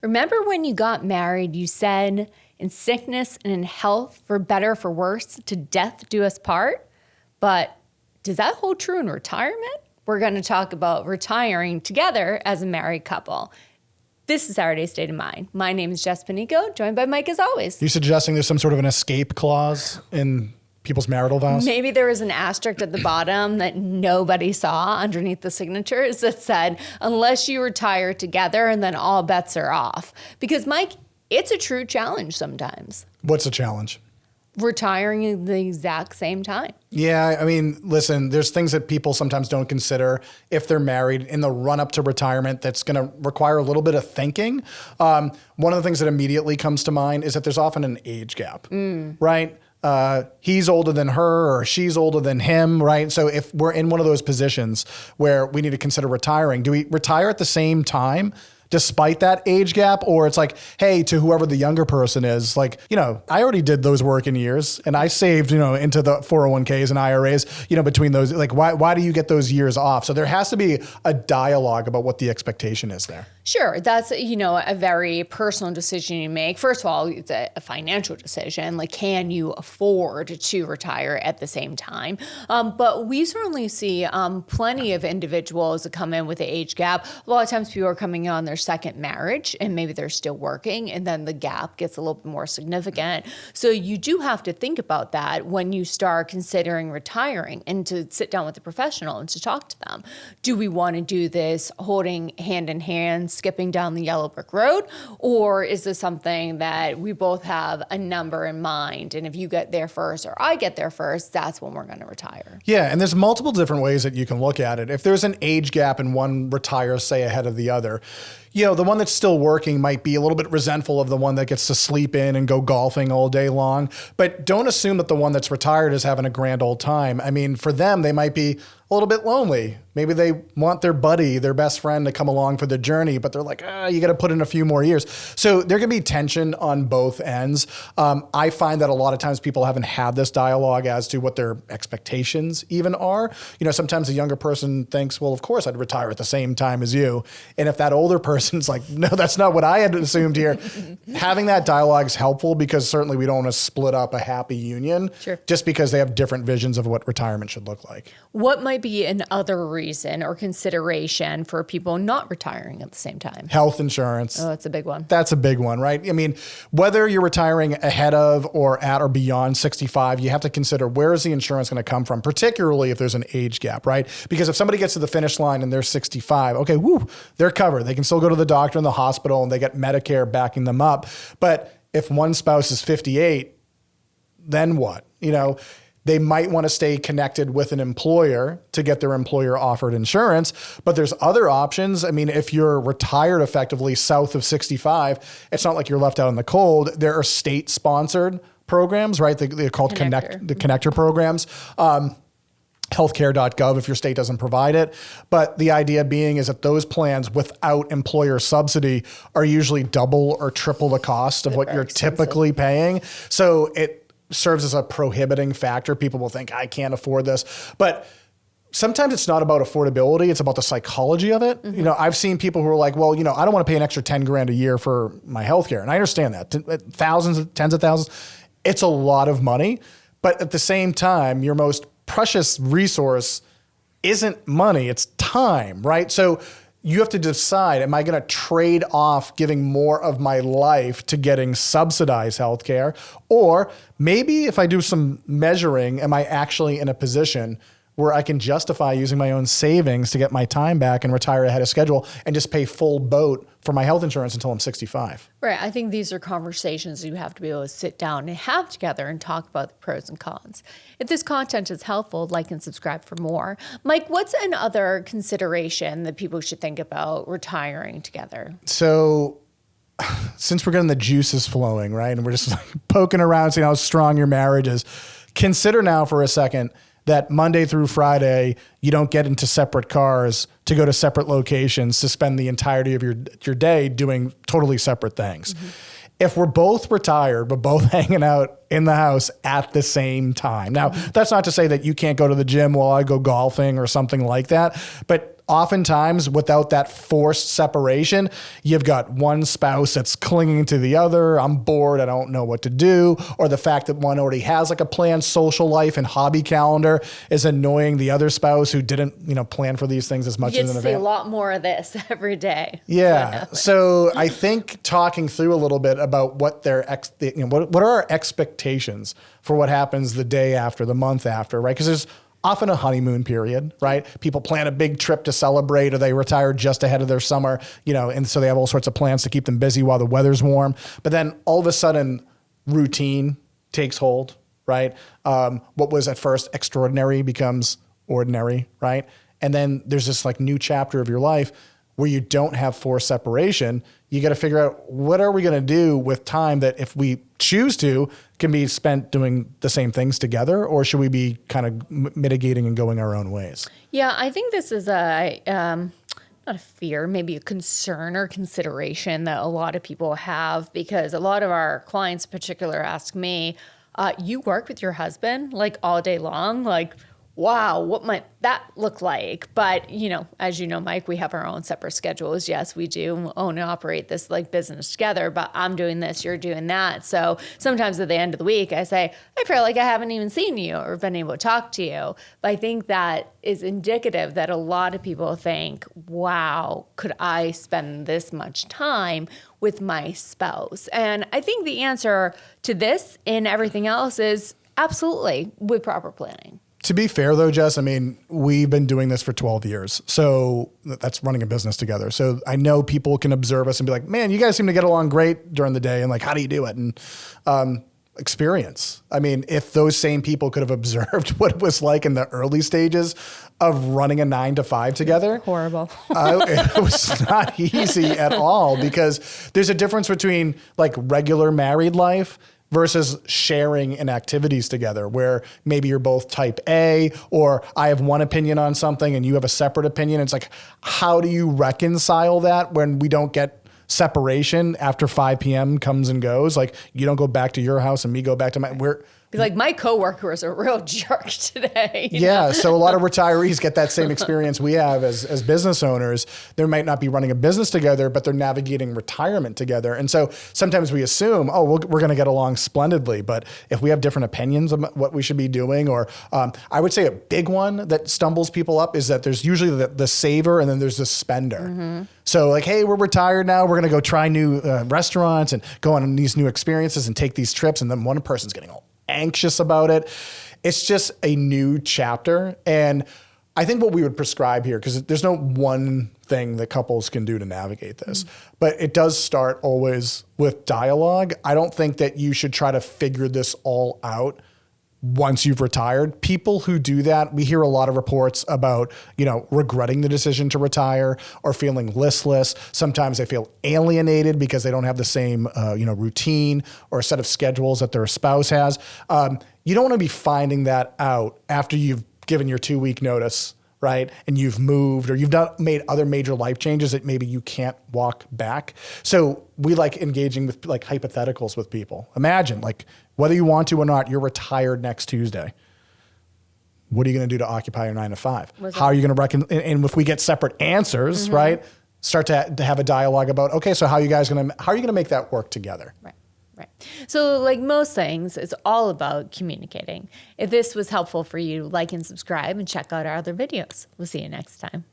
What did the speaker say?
Remember when you got married, you said, in sickness and in health, for better, for worse, to death do us part? But does that hold true in retirement? We're going to talk about retiring together as a married couple. This is Saturday State of Mind. My name is Jess Panico, joined by Mike as always. You suggesting there's some sort of an escape clause in people's marital vows? Maybe there was an asterisk at the bottom that nobody saw underneath the signatures that said, unless you retire together, and then all bets are off. Because Mike, it's a true challenge sometimes. What's the challenge? Retiring at the exact same time. Yeah, I mean, listen, there's things that people sometimes don't consider if they're married in the run up to retirement that's going to require a little bit of thinking. One of the things that immediately comes to mind is that there's often an age gap, right? He's older than her or she's older than him, right? So if we're in one of those positions where we need to consider retiring, do we retire at the same time despite that age gap? Or it's like, hey, to whoever the younger person is, like, I already did those working years and I saved, into the 401ks and IRAs, between those, like, why do you get those years off? So there has to be a dialogue about what the expectation is there. Sure. That's, a very personal decision you make. First of all, it's a financial decision. Like, can you afford to retire at the same time? But we certainly see plenty of individuals that come in with the age gap. A lot of times people are coming on their second marriage and maybe they're still working, and then the gap gets a little bit more significant. So you do have to think about that when you start considering retiring, and to sit down with a professional and to talk to them. Do we want to do this holding hand in hand, skipping down the yellow brick road? Or is this something that we both have a number in mind, and if you get there first or I get there first, that's when we're going to retire? Yeah, and there's multiple different ways that you can look at it. If there's an age gap and one retires, say, ahead of the other, the one that's still working might be a little bit resentful of the one that gets to sleep in and go golfing all day long. But don't assume that the one that's retired is having a grand old time. I mean, for them, they might be a little bit lonely. Maybe they want their buddy, their best friend, to come along for the journey, but they're like, you got to put in a few more years. So there can be tension on both ends. I find that a lot of times people haven't had this dialogue as to what their expectations even are. Sometimes a younger person thinks, well, of course I'd retire at the same time as you. And if that older person's like, no, that's not what I had assumed here. Having that dialogue is helpful, because certainly we don't want to split up a happy union just because they have different visions of what retirement should look like. What might be another reason or consideration for people not retiring at the same time? Health insurance. Oh, that's a big one. That's a big one, right? I mean, whether you're retiring ahead of or at or beyond 65, you have to consider, where is the insurance going to come from, particularly if there's an age gap, right? Because if somebody gets to the finish line and they're 65, okay, they're covered. They can still go to the doctor in the hospital and they get Medicare backing them up. But if one spouse is 58, then what? They might want to stay connected with an employer to get their employer offered insurance, but there's other options. I mean, if you're retired effectively south of 65, it's not like you're left out in the cold. There are state-sponsored programs, right? They're called the connector programs. Healthcare.gov if your state doesn't provide it. But the idea being is that those plans without employer subsidy are usually double or triple the cost of what you're typically paying. So it serves as a prohibiting factor. People will think, I can't afford this. But sometimes it's not about affordability. It's about the psychology of it. I've seen people who are like, well, I don't want to pay an extra 10 grand a year for my healthcare. And I understand that. Thousands, tens of thousands. It's a lot of money. But at the same time, your most precious resource isn't money, it's time, right? So you have to decide, am I going to trade off giving more of my life to getting subsidized healthcare? Or maybe if I do some measuring, am I actually in a position where I can justify using my own savings to get my time back and retire ahead of schedule and just pay full boat for my health insurance until I'm 65? Right. I think these are conversations you have to be able to sit down and have together and talk about the pros and cons. If this content is helpful, like and subscribe for more. Mike, what's another consideration that people should think about retiring together? So since we're getting the juices flowing, right, and we're just poking around, seeing how strong your marriage is, consider now for a second that Monday through Friday, you don't get into separate cars to go to separate locations to spend the entirety of your day doing totally separate things. If we're both retired, but both hanging out in the house at the same time. Now, that's not to say that you can't go to the gym while I go golfing or something like that, but oftentimes without that forced separation, you've got one spouse that's clinging to the other. I'm bored. I don't know what to do. Or the fact that one already has like a planned social life and hobby calendar is annoying the other spouse who didn't, plan for these things as much You as get in to see a advance. lot more of this every day. Yeah. So I think talking through a little bit about what what are our expectations for what happens the day after, the month after, right? Because there's often a honeymoon period, right? People plan a big trip to celebrate, or they retire just ahead of their summer, and so they have all sorts of plans to keep them busy while the weather's warm. But then all of a sudden, routine takes hold, right? What was at first extraordinary becomes ordinary, right? And then there's this like new chapter of your life where you don't have forced separation. You got to figure out, what are we going to do with time that, if we choose to, can be spent doing the same things together, or should we be kind of mitigating and going our own ways? Yeah, I think this is not a fear, maybe a concern or consideration that a lot of people have, because a lot of our clients in particular ask me, you work with your husband like all day long? Like, wow, what might that look like? But, as you know, Mike, we have our own separate schedules. Yes, we do own and operate this like business together, but I'm doing this, you're doing that. So sometimes at the end of the week, I say, I feel like I haven't even seen you or been able to talk to you. But I think that is indicative that a lot of people think, wow, could I spend this much time with my spouse? And I think the answer to this and everything else is absolutely, with proper planning. To be fair though, Jess, we've been doing this for 12 years. So that's running a business together. So I know people can observe us and be like, man, you guys seem to get along great during the day. And like, how do you do it? And experience. If those same people could have observed what it was like in the early stages of running a 9-to-5 together. Horrible. It was not easy at all, because there's a difference between like regular married life versus sharing in activities together, where maybe you're both type A, or I have one opinion on something and you have a separate opinion. It's like, how do you reconcile that when we don't get separation after 5 p.m. comes and goes? Like, you don't go back to your house and me go back to my, Be like, my coworker is a real jerk today. Yeah. So a lot of retarees get that same experience we have as business owners. They might not be running a business together, but they're navigating retirement together. And so sometimes we assume, we're going to get along splendidly. But if we have different opinions of what we should be doing, or I would say a big one that stumbles people up is that there's usually the saver and then there's the spender. Mm-hmm. So like, hey, we're retired now. We're going to go try new restaurants and go on these new experiences and take these trips. And then one person's getting all anxious about it. It's just a new chapter. And I think what we would prescribe here, because there's no one thing that couples can do to navigate this, but it does start always with dialogue. I don't think that you should try to figure this all out once you've retired. People who do that, we hear a lot of reports about, regretting the decision to retire or feeling listless. Sometimes they feel alienated because they don't have the same, routine or a set of schedules that their spouse has. You don't want to be finding that out after you've given your 2-week notice, right? And you've moved, or you've made other major life changes that maybe you can't walk back. So we like engaging with like hypotheticals with people. Imagine, like, whether you want to or not, you're retired next Tuesday. What are you going to do to occupy your 9-to-5? How are you going to and if we get separate answers, right? Start to have a dialogue about, okay, so how are you going to make that work together? Right. So like most things, it's all about communicating. If this was helpful for you, like and subscribe and check out our other videos. We'll see you next time.